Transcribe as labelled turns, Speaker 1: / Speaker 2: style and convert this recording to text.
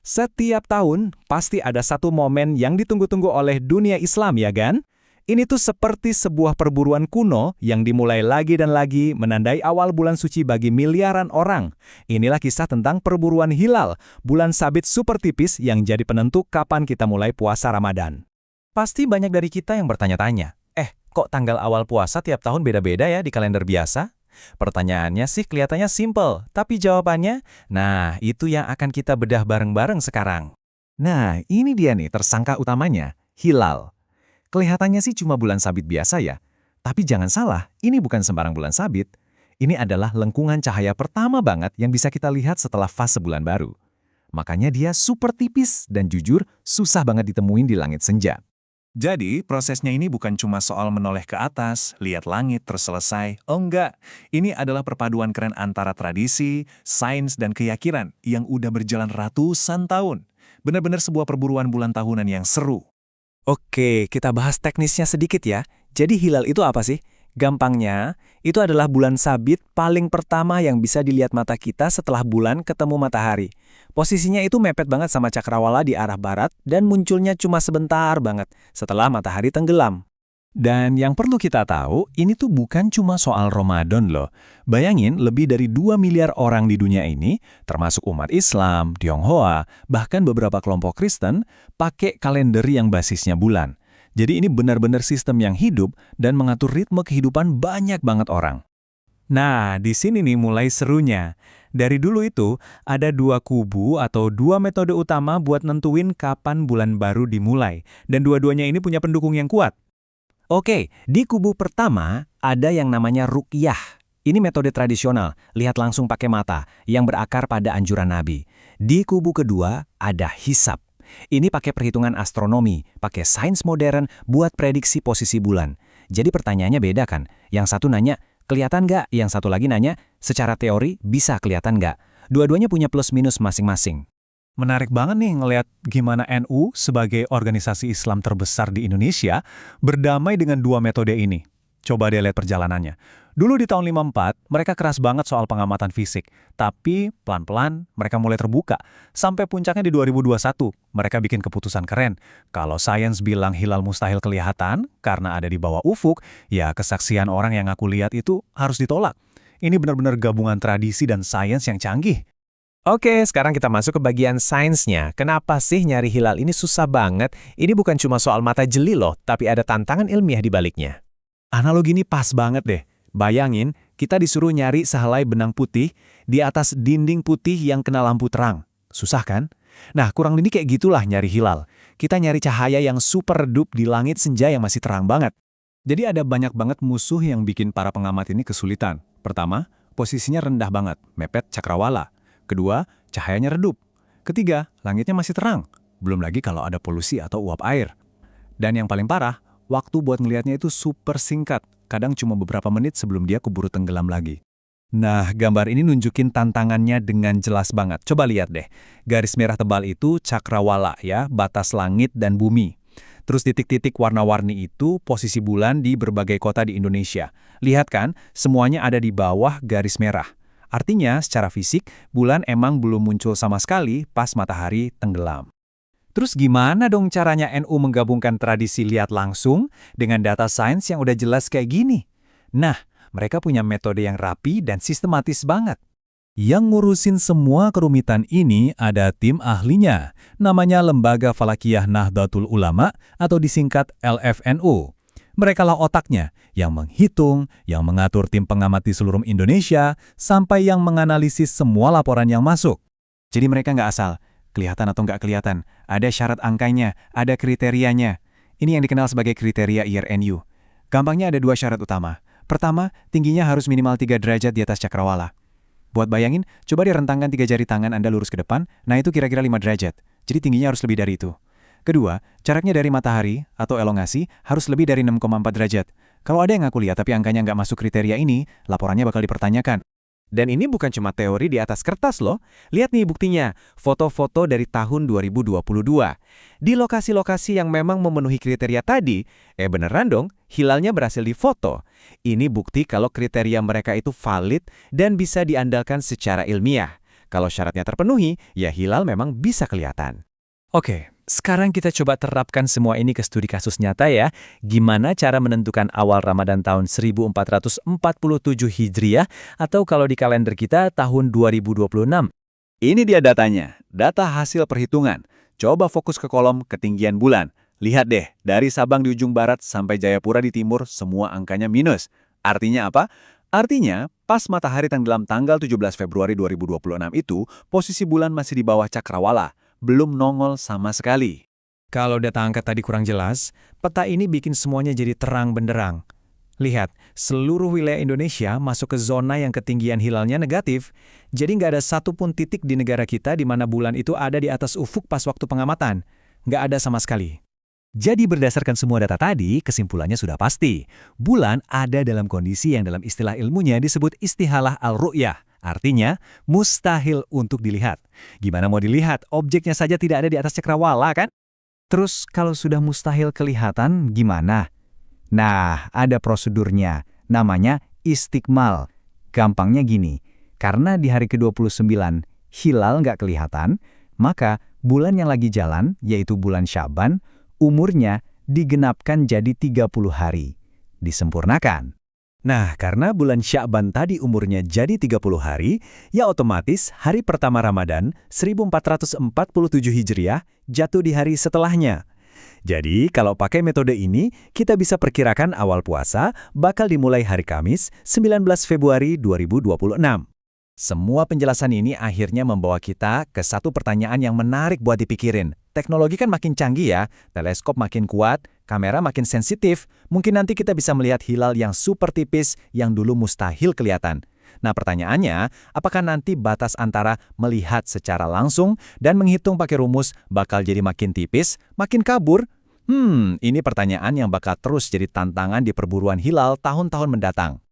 Speaker 1: Setiap tahun, pasti ada satu momen yang ditunggu-tunggu oleh dunia Islam ya kan? Ini tuh seperti sebuah perburuan kuno yang dimulai lagi dan lagi menandai awal bulan suci bagi miliaran orang. Inilah kisah tentang perburuan hilal, bulan sabit super tipis yang jadi penentu kapan kita mulai puasa Ramadan. Pasti banyak dari kita yang bertanya-tanya, kok tanggal awal puasa tiap tahun beda-beda ya di kalender biasa? Pertanyaannya sih kelihatannya simple, tapi jawabannya, nah itu yang akan kita bedah bareng-bareng sekarang. Nah, ini dia nih tersangka utamanya, hilal. Kelihatannya sih cuma bulan sabit biasa ya. Tapi jangan salah, ini bukan sembarang bulan sabit. Ini adalah lengkungan cahaya pertama banget yang bisa kita lihat setelah fase bulan baru. Makanya dia super tipis dan jujur susah banget ditemuin di langit senja.
Speaker 2: Jadi, prosesnya ini bukan cuma soal menoleh ke atas, lihat langit terus selesai. Oh enggak, ini adalah perpaduan keren antara tradisi, sains, dan keyakinan yang udah berjalan ratusan tahun. Benar-benar sebuah perburuan bulan tahunan yang seru.
Speaker 1: Oke, kita bahas teknisnya sedikit ya. Jadi hilal itu apa sih? Gampangnya, itu adalah bulan sabit paling pertama yang bisa dilihat mata kita setelah bulan ketemu matahari. Posisinya itu mepet banget sama cakrawala di arah barat dan munculnya cuma sebentar banget setelah matahari tenggelam. Dan yang perlu kita tahu, ini tuh bukan cuma soal Ramadan loh. Bayangin lebih dari 2 miliar orang di dunia ini, termasuk umat Islam, Tionghoa, bahkan beberapa kelompok Kristen, pakai kalender yang basisnya bulan. Jadi ini benar-benar sistem yang hidup dan mengatur ritme kehidupan banyak banget orang. Nah, di sini nih mulai serunya. Dari dulu itu, ada dua kubu atau dua metode utama buat nentuin kapan bulan baru dimulai. Dan dua-duanya ini punya pendukung yang kuat. Oke, di kubu pertama ada yang namanya ruqyah. Ini metode tradisional, lihat langsung pakai mata, yang berakar pada anjuran Nabi. Di kubu kedua ada hisab. Ini pakai perhitungan astronomi, pakai sains modern buat prediksi posisi bulan. Jadi pertanyaannya beda kan? Yang satu nanya, kelihatan nggak? Yang satu lagi nanya, secara teori bisa kelihatan nggak? Dua-duanya punya plus minus masing-masing. Menarik banget nih ngelihat gimana NU sebagai organisasi Islam terbesar di Indonesia berdamai dengan dua metode ini. Coba deh lihat perjalanannya. Dulu di tahun 54, mereka keras banget soal pengamatan fisik. Tapi pelan-pelan mereka mulai terbuka. Sampai puncaknya di 2021, mereka bikin keputusan keren. Kalau sains bilang hilal mustahil kelihatan karena ada di bawah ufuk, ya kesaksian orang yang aku lihat itu harus ditolak. Ini benar-benar gabungan tradisi dan sains yang canggih. Oke, sekarang kita masuk ke bagian sainsnya. Kenapa sih nyari hilal ini susah banget? Ini bukan cuma soal mata jeli loh, tapi ada tantangan ilmiah di baliknya. Analogi ini pas banget deh. Bayangin, kita disuruh nyari sehelai benang putih di atas dinding putih yang kena lampu terang. Susah kan? Nah, kurang lebih kayak gitulah nyari hilal. Kita nyari cahaya yang super redup di langit senja yang masih terang banget. Jadi ada banyak banget musuh yang bikin para pengamat ini kesulitan. Pertama, posisinya rendah banget, mepet cakrawala. Kedua, cahayanya redup. Ketiga, langitnya masih terang. Belum lagi kalau ada polusi atau uap air. Dan yang paling parah, waktu buat ngelihatnya itu super singkat. Kadang cuma beberapa menit sebelum dia keburu tenggelam lagi. Nah, gambar ini nunjukin tantangannya dengan jelas banget. Coba lihat deh. Garis merah tebal itu cakrawala ya, batas langit dan bumi. Terus titik-titik warna-warni itu posisi bulan di berbagai kota di Indonesia. Lihat kan, semuanya ada di bawah garis merah. Artinya, secara fisik, bulan emang belum muncul sama sekali pas matahari tenggelam. Terus gimana dong caranya NU menggabungkan tradisi lihat langsung dengan data sains yang udah jelas kayak gini? Nah, mereka punya metode yang rapi dan sistematis banget. Yang ngurusin semua kerumitan ini ada tim ahlinya, namanya Lembaga Falakiyah Nahdlatul Ulama atau disingkat LFNU. Mereka lah otaknya yang menghitung, yang mengatur tim pengamat di seluruh Indonesia, sampai yang menganalisis semua laporan yang masuk. Jadi mereka nggak asal, kelihatan atau nggak kelihatan, ada syarat angkanya, ada kriterianya. Ini yang dikenal sebagai kriteria IRNU. Gampangnya ada dua syarat utama. Pertama, tingginya harus minimal 3 derajat di atas cakrawala. Buat bayangin, coba direntangkan 3 jari tangan Anda lurus ke depan, nah itu kira-kira 5 derajat. Jadi tingginya harus lebih dari itu. Kedua, jaraknya dari matahari atau elongasi harus lebih dari 6,4 derajat. Kalau ada yang aku lihat tapi angkanya nggak masuk kriteria ini, laporannya bakal dipertanyakan. Dan ini bukan cuma teori di atas kertas loh. Lihat nih buktinya, foto-foto dari tahun 2022. Di lokasi-lokasi yang memang memenuhi kriteria tadi, beneran dong, hilalnya berhasil difoto. Ini bukti kalau kriteria mereka itu valid dan bisa diandalkan secara ilmiah.
Speaker 3: Kalau syaratnya terpenuhi, ya hilal memang bisa kelihatan.
Speaker 1: Oke, sekarang kita coba terapkan semua ini ke studi kasus nyata ya. Gimana cara menentukan awal Ramadan tahun 1447 Hijriah atau kalau di kalender kita tahun 2026?
Speaker 3: Ini dia datanya, data hasil perhitungan. Coba fokus ke kolom ketinggian bulan. Lihat deh, dari Sabang di ujung barat sampai Jayapura di timur, semua angkanya minus. Artinya apa? Artinya, pas matahari tenggelam tanggal 17 Februari 2026 itu, posisi bulan masih di bawah cakrawala, belum nongol sama sekali.
Speaker 1: Kalau data angka tadi kurang jelas, peta ini bikin semuanya jadi terang benderang. Lihat, seluruh wilayah Indonesia masuk ke zona yang ketinggian hilalnya negatif, jadi nggak ada satupun titik di negara kita di mana bulan itu ada di atas ufuk pas waktu pengamatan. Nggak ada sama sekali.
Speaker 4: Jadi berdasarkan semua data tadi, kesimpulannya sudah pasti. Bulan ada dalam kondisi yang dalam istilah ilmunya disebut istihalah al-ru'yah. Artinya, mustahil untuk dilihat. Gimana mau dilihat? Objeknya saja tidak ada di atas cakrawala, kan?
Speaker 3: Terus kalau sudah mustahil kelihatan, gimana? Nah, ada prosedurnya. Namanya istikmal. Gampangnya gini, karena di hari ke-29 hilal nggak kelihatan, maka bulan yang lagi jalan, yaitu bulan Syaban, umurnya digenapkan jadi 30 hari. Disempurnakan.
Speaker 4: Nah, karena bulan Sya'ban tadi umurnya jadi 30 hari, ya otomatis hari pertama Ramadan 1447 Hijriah jatuh di hari setelahnya. Jadi, kalau pakai metode ini, kita bisa perkirakan awal puasa bakal dimulai hari Kamis 19 Februari 2026. Semua penjelasan ini akhirnya membawa kita ke satu pertanyaan yang menarik buat dipikirin. Teknologi kan makin canggih ya, teleskop makin kuat, kamera makin sensitif, mungkin nanti kita bisa melihat hilal yang super tipis yang dulu mustahil kelihatan. Nah pertanyaannya, apakah nanti batas antara melihat secara langsung dan menghitung pakai rumus bakal jadi makin tipis, makin kabur? Ini pertanyaan yang bakal terus jadi tantangan di perburuan hilal tahun-tahun mendatang.